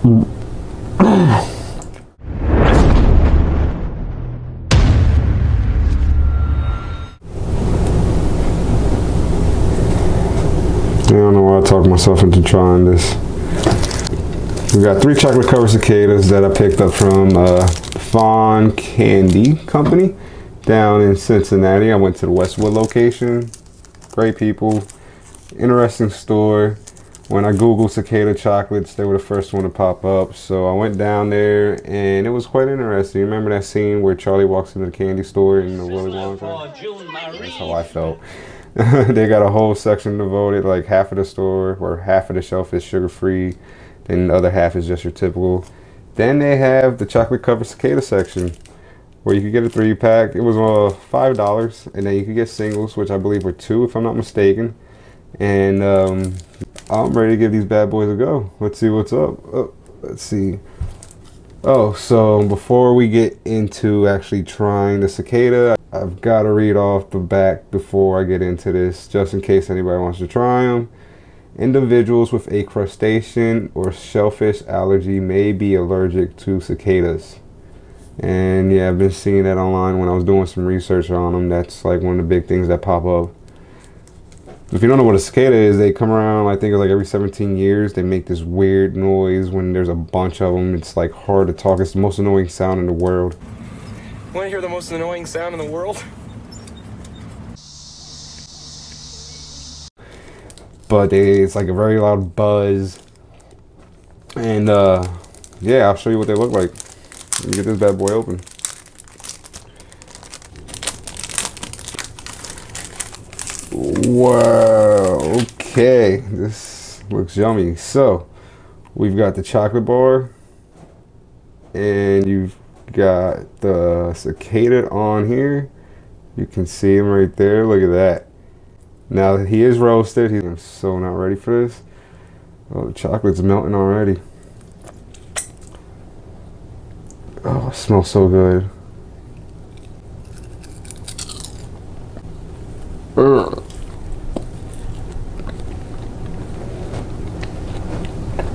I don't know why I talked myself into trying this. We got 3 chocolate covered cicadas that I picked up from Fawn Candy Company down in Cincinnati. I went to the Westwood location. Great people, interesting store. When I googled cicada chocolates, they were the first one to pop up. So I went down there and it was quite interesting. You remember that scene where Charlie walks into the candy store in the Willy Wonka? That's how I felt. They got a whole section devoted, like half of the store or half of the shelf is sugar free, then the other half is just your typical. Then they have the chocolate covered cicada section where you could get a 3-pack. It was $5, and then you could get singles, which I believe were 2 if I'm not mistaken. And I'm ready to give these bad boys a go. Let's see what's up. Oh, let's see. Oh, so before we get into actually trying the cicada, I've got to read off the back before I get into this, just in case anybody wants to try them. Individuals with a crustacean or shellfish allergy may be allergic to cicadas. And yeah, I've been seeing that online when I was doing some research on them. That's like one of the big things that pop up. If you don't know what a cicada is, they come around, I think, like every 17 years. They make this weird noise when there's a bunch of them. It's like hard to talk. It's the most annoying sound in the world. Want to hear the most annoying sound in the world? But it's like a very loud buzz. And yeah, I'll show you what they look like. Let me get this bad boy open. Wow, okay, this looks yummy. So we've got the chocolate bar and you've got the cicada on here. You can see him right there. Look at that. Now he is roasted. I'm so not ready for this. Oh, the chocolate's melting already. Oh, it smells so good.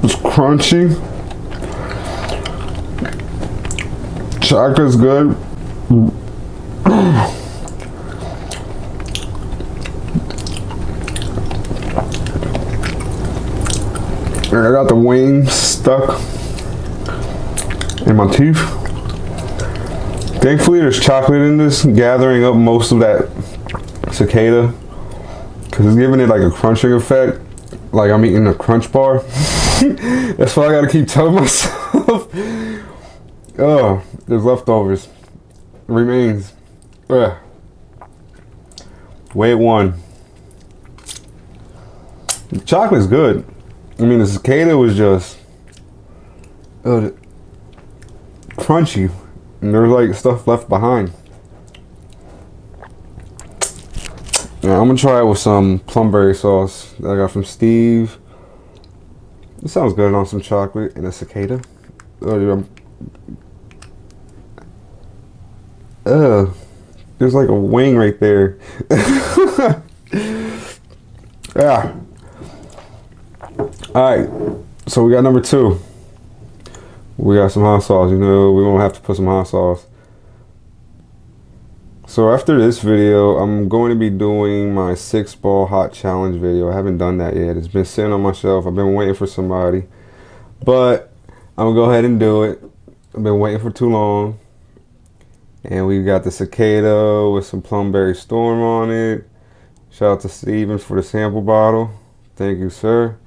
It's crunchy. Chocolate's good. I got the wing stuck in my teeth. Thankfully there's chocolate in this, gathering up most of that cicada, because it's giving it like a crunching effect, like I'm eating a crunch bar. That's why I gotta keep telling myself. Oh, there's leftovers. Remains. Ugh. Wave 1. The chocolate's good. I mean, the cicada was just crunchy, and there's like stuff left behind. Now I'm gonna try it with some plumberry sauce that I got from Steve. It sounds good on some chocolate and a cicada. There's like a wing right there. Yeah. Alright, so we got number 2. We got some hot sauce. You know, we won't have to put some hot sauce. So after this video, I'm going to be doing my 6-ball hot challenge video. I haven't done that yet. It's been sitting on my shelf. I've been waiting for somebody. But I'm going to go ahead and do it. I've been waiting for too long. And we got the cicada with some plumberry storm on it. Shout out to Steven for the sample bottle. Thank you, sir.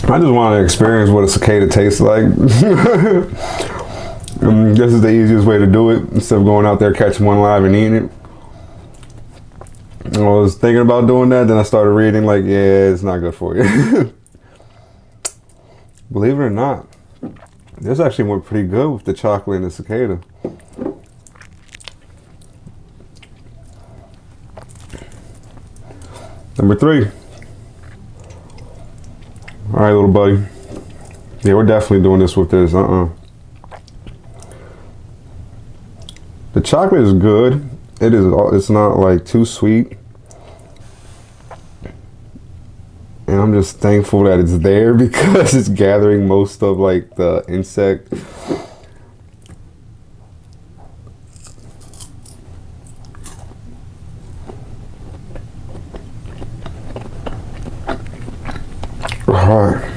I just want to experience what a cicada tastes like. This is the easiest way to do it instead of going out there catching one live and eating it. I was thinking about doing that, then I started reading like, yeah, it's not good for you. Believe it or not, this actually went pretty good with the chocolate and the cicada. Number 3. All right, little buddy. Yeah, we're definitely doing this with this. The chocolate is good. It's not like too sweet. And I'm just thankful that it's there because it's gathering most of like the insect. Alright.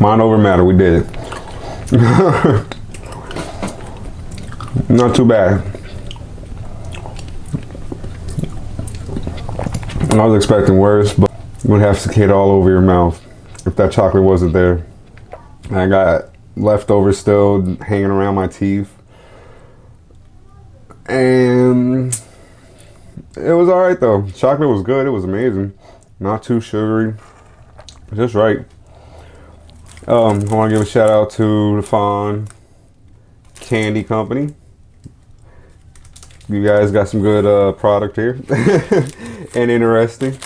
Mind over matter, we did it. Not too bad. I was expecting worse, but you would have cicada all over your mouth if that chocolate wasn't there. And I got leftovers still hanging around my teeth. And it was alright though. Chocolate was good, it was amazing. Not too sugary, just right. I want to give a shout out to the Fawn Candy Company. You guys got some good product here and interesting.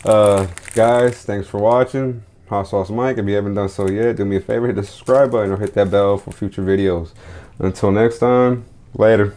Guys, thanks for watching. Hot Sauce Mike. If you haven't done so yet, do me a favor, hit the subscribe button or hit that bell for future videos. Until next time, later.